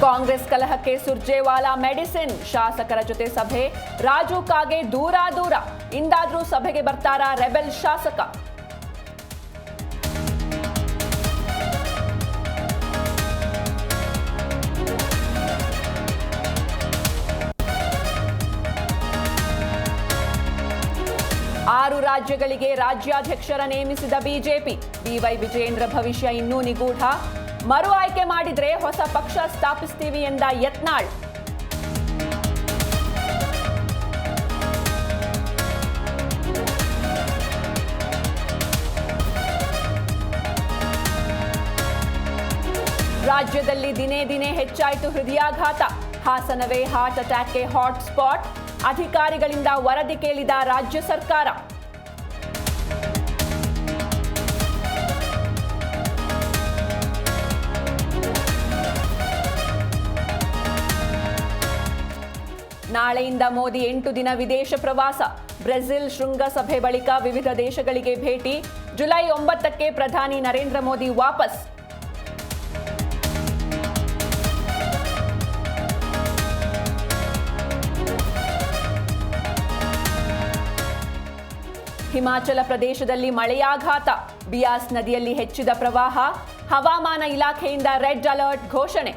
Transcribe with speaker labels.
Speaker 1: Congress ಕಲಹಕ್ಕೆ Surjewala medicine, ಶಾಸಕರ ಜೊತೆ ಸಭೆ, ರಾಜು ಕಾಗೆ ದೂರ ಇಂದಾದ್ರೂ ಸಭೆಗೆ ಬರ್ತಾರಾ ರೆಬೆಲ್ ಶಾಸಕ? ಆರು ರಾಜ್ಯಗಳಿಗೆ ರಾಜ್ಯಾಧ್ಯಕ್ಷರ ನೇಮಿಸಿದ ಬಿಜೆಪಿ, ಬಿವೈ ವಿಜಯೇಂದ್ರ ಭವಿಷ್ಯ ಇನ್ನೂ ನಿಗೂಢ. ಮರು ಆಯ್ಕೆ ಮಾಡಿದ್ರೆ ಹೊಸ ಪಕ್ಷ ಸ್ಥಾಪಿಸ್ತೀವಿ ಎಂದ ಯತ್ನಾಳ್. ರಾಜ್ಯದಲ್ಲಿ ದಿನೇ ದಿನೇ ಹೆಚ್ಚಾಯಿತು ಹೃದಯಾಘಾತ. ಹಾಸನವೇ ಹಾರ್ಟ್ ಅಟ್ಯಾಕ್ಗೆ ಹಾಟ್ ಸ್ಪಾಟ್. ಅಧಿಕಾರಿಗಳಿಂದ ವರದಿ ಕೇಳಿದ ರಾಜ್ಯ ಸರ್ಕಾರ. ನಾಳೆಯಿಂದ ಮೋದಿ 8 ದಿನ ವಿದೇಶ ಪ್ರವಾಸ. ಬ್ರೆಜಿಲ್ ಶೃಂಗಸಭೆ ಬಳಿಕ ವಿವಿಧ ದೇಶಗಳಿಗೆ ಭೇಟಿ. ಜುಲೈ 9ಕ್ಕೆ ಪ್ರಧಾನಿ ನರೇಂದ್ರ ಮೋದಿ ವಾಪಸ್. ಹಿಮಾಚಲ ಪ್ರದೇಶದಲ್ಲಿ ಮಳೆಯಾಘಾತ. ಬಿಯಾಸ್ ನದಿಯಲ್ಲಿ ಹೆಚ್ಚಿದ ಪ್ರವಾಹ. ಹವಾಮಾನ ಇಲಾಖೆಯಿಂದ ರೆಡ್ ಅಲರ್ಟ್ ಘೋಷಣೆ.